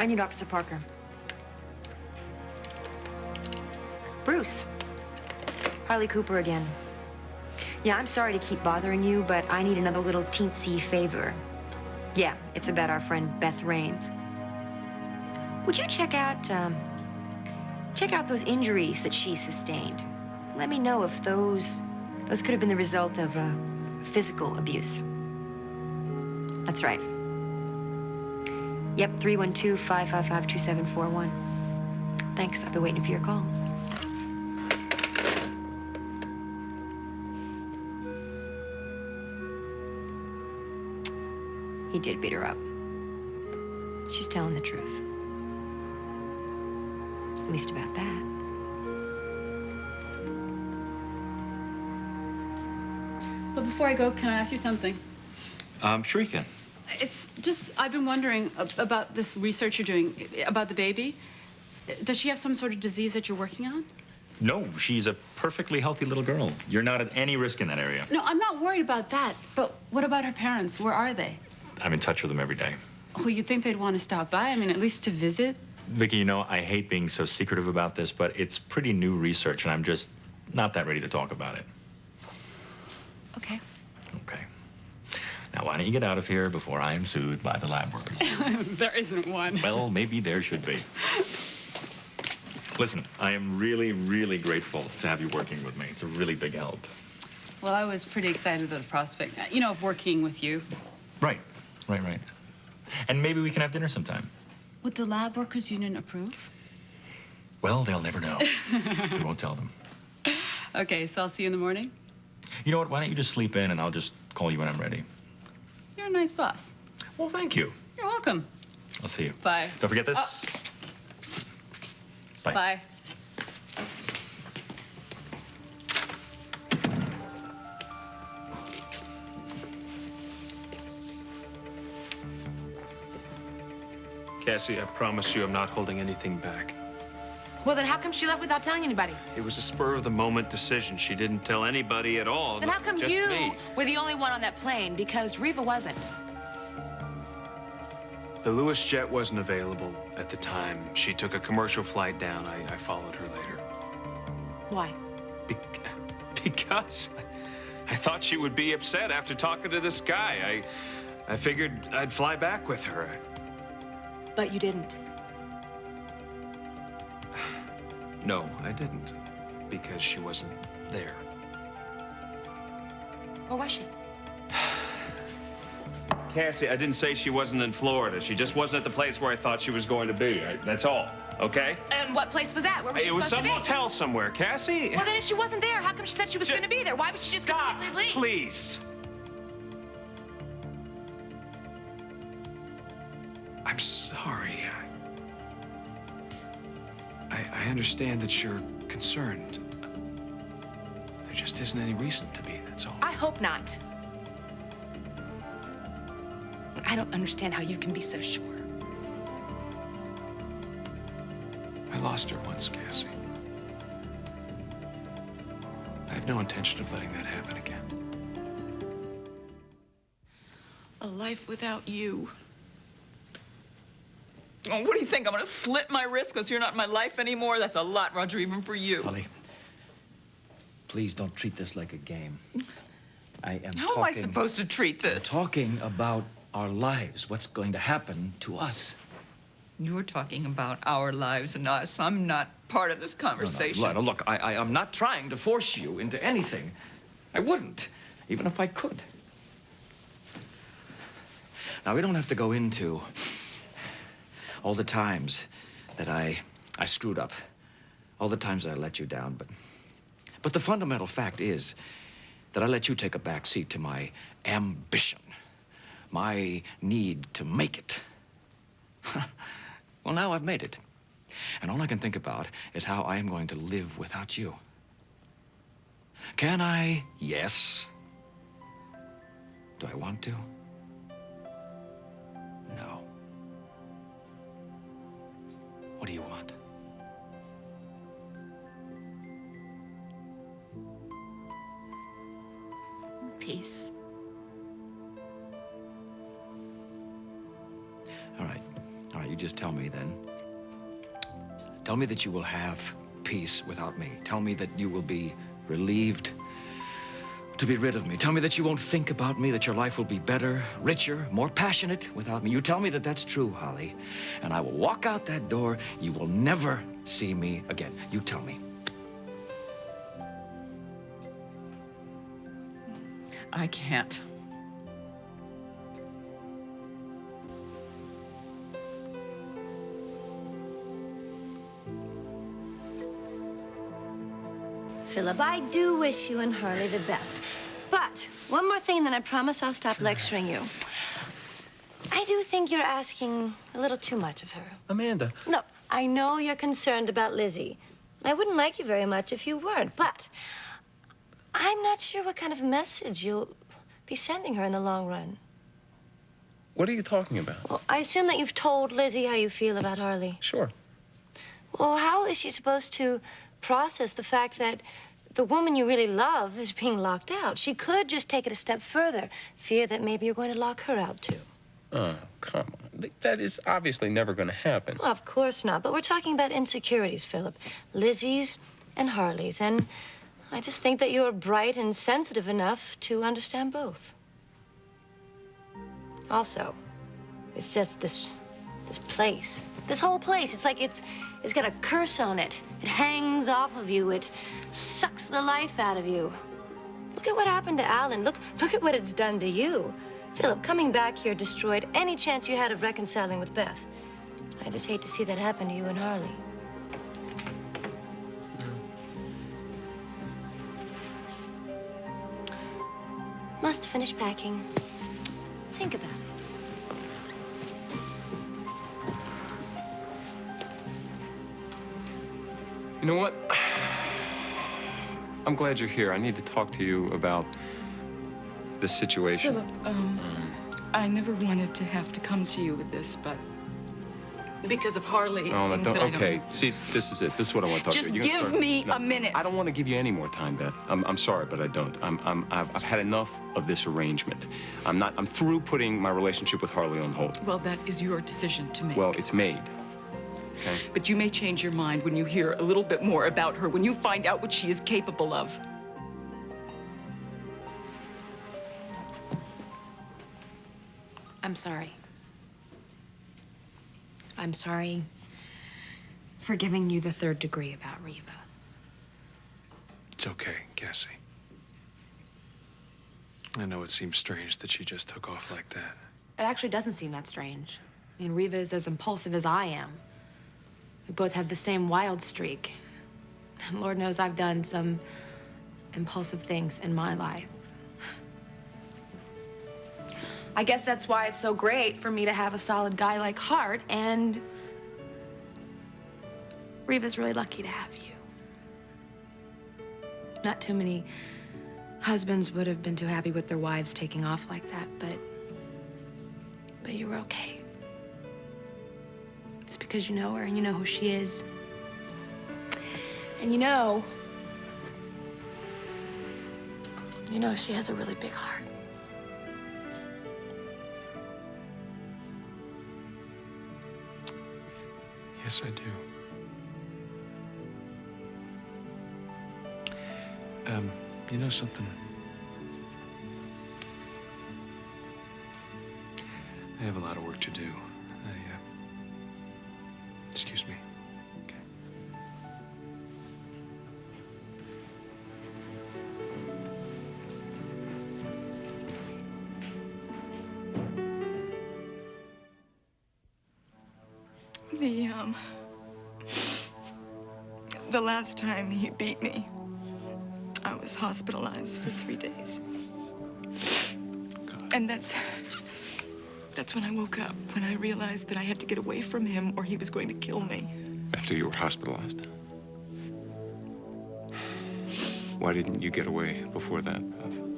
I need Officer Parker. Bruce. Harley Cooper again. Yeah, I'm sorry to keep bothering you, but I need another little teensy favor. Yeah, it's about our friend Beth Raines. Would you check out those injuries that she sustained? Let me know if those could have been the result of physical abuse. That's right. Yep, 312-555-2741. Thanks, I'll be waiting for your call. He did beat her up. She's telling the truth. At least about that. But before I go, can I ask you something? Sure you can. It's just, I've been wondering about this research you're doing about the baby. Does she have some sort of disease that you're working on? No, she's a perfectly healthy little girl. You're not at any risk in that area. No, I'm not worried about that. But what about her parents? Where are they? I'm in touch with them every day. Well, you'd think they'd want to stop by. I mean, at least to visit. Vicky, you know, I hate being so secretive about this, but it's pretty new research, and I'm just not that ready to talk about it. Okay. Okay. Now, why don't you get out of here before I am sued by the lab workers? There isn't one. Well, maybe there should be. Listen, I am really, really grateful to have you working with me. It's a really big help. Well, I was pretty excited at the prospect, you know, of working with you. Right. And maybe we can have dinner sometime. Would the Lab Workers Union approve? Well, they'll never know. We won't tell them. Okay, so I'll see you in the morning? You know what? Why don't you just sleep in, and I'll just call you when I'm ready. You're a nice boss. Well, thank you. You're welcome. I'll see you. Bye. Don't forget this. Bye. Bye. Cassie, I promise you I'm not holding anything back. Well, then how come she left without telling anybody? It was a spur-of-the-moment decision. She didn't tell anybody at all. Then how come Just you me. were the only one on that plane? Because Riva wasn't. The Lewis jet wasn't available at the time. She took a commercial flight down. I followed her later. Why? Because I thought she would be upset after talking to this guy. I figured I'd fly back with her. But you didn't. No, I didn't. Because she wasn't there. Or was she? Cassie, I didn't say she wasn't in Florida. She just wasn't at the place where I thought she was going to be. That's all, okay? And what place was that? Where was she It was supposed some to be? motel somewhere, Cassie. Well, then if she wasn't there, how come she said she was going to be there? Why would she just Stop, completely leave? please. I'm sorry. I understand that you're concerned. There just isn't any reason to be, that's all. I hope not. I don't understand how you can be so sure. I lost her once, Cassie. I have no intention of letting that happen again. A life without you. Oh, what do you think? I'm gonna slit my wrist because you're not in my life anymore? That's a lot, Roger, even for you. Holly, please don't treat this like a game. I am How am I supposed to treat this? talking about our lives, what's going to happen to us. You're talking about our lives and us. I'm not part of this conversation. No, look, I'm not trying to force you into anything. I wouldn't, even if I could. Now, we don't have to go into all the times that I screwed up, all the times that I let you down, but the fundamental fact is that I let you take a back seat to my ambition, my need to make it. Well, now I've made it. And all I can think about is how I am going to live without you. Can I? Yes. Do I want to? No. What do you want? Peace. All right, you just tell me then. Tell me that you will have peace without me. Tell me that you will be relieved to be rid of me. Tell me that you won't think about me, that your life will be better, richer, more passionate without me. You tell me that that's true, Holly, and I will walk out that door. You will never see me again. You tell me. I can't. Philip, I do wish you and Harley the best. But one more thing, then I promise I'll stop lecturing you. I do think you're asking a little too much of her. Amanda. No, I know you're concerned about Lizzie. I wouldn't like you very much if you weren't, but I'm not sure what kind of message you'll be sending her in the long run. What are you talking about? Well, I assume that you've told Lizzie how you feel about Harley. Sure. Well, how is she supposed to process the fact that the woman you really love is being locked out? She could just take it a step further, fear that maybe you're going to lock her out, too. Oh, come on. That is obviously never going to happen. Well, of course not, but we're talking about insecurities, Philip. Lizzie's and Harley's, and I just think that you're bright and sensitive enough to understand both. Also, it's just this place. This whole place, it's like it's got a curse on it. It hangs off of you. It sucks the life out of you. Look at what happened to Alan. Look at what it's done to you. Philip, coming back here destroyed any chance you had of reconciling with Beth. I just hate to see that happen to you and Harley. Must finish packing. Think about it. You know what? I'm glad you're here. I need to talk to you about this situation. Philip, I never wanted to have to come to you with this, but because of Harley, it seems that I don't... Okay, see, this is it. This is what I want to talk Just to you. You can give start. me No, a minute. I don't want to give you any more time, Beth. I'm sorry, but I don't. I've had enough of this arrangement. I'm through putting my relationship with Harley on hold. Well, that is your decision to make. Well, it's made. Okay? But you may change your mind when you hear a little bit more about her, when you find out what she is capable of. I'm sorry. I'm sorry for giving you the third degree about Riva. It's okay, Cassie. I know it seems strange that she just took off like that. It actually doesn't seem that strange. I mean, Riva is as impulsive as I am. We both have the same wild streak. And Lord knows I've done some impulsive things in my life. I guess that's why it's so great for me to have a solid guy like Hart, and Riva's really lucky to have you. Not too many husbands would have been too happy with their wives taking off like that, but you were okay. It's because you know her and you know who she is. And you know she has a really big heart. Yes, I do. You know something? I have a lot of work to do. Excuse me. Okay. The last time he beat me, I was hospitalized for 3 days. God. And that's when I woke up, when I realized that I had to get away from him or he was going to kill me. After you were hospitalized. Why didn't you get away before that, Beth?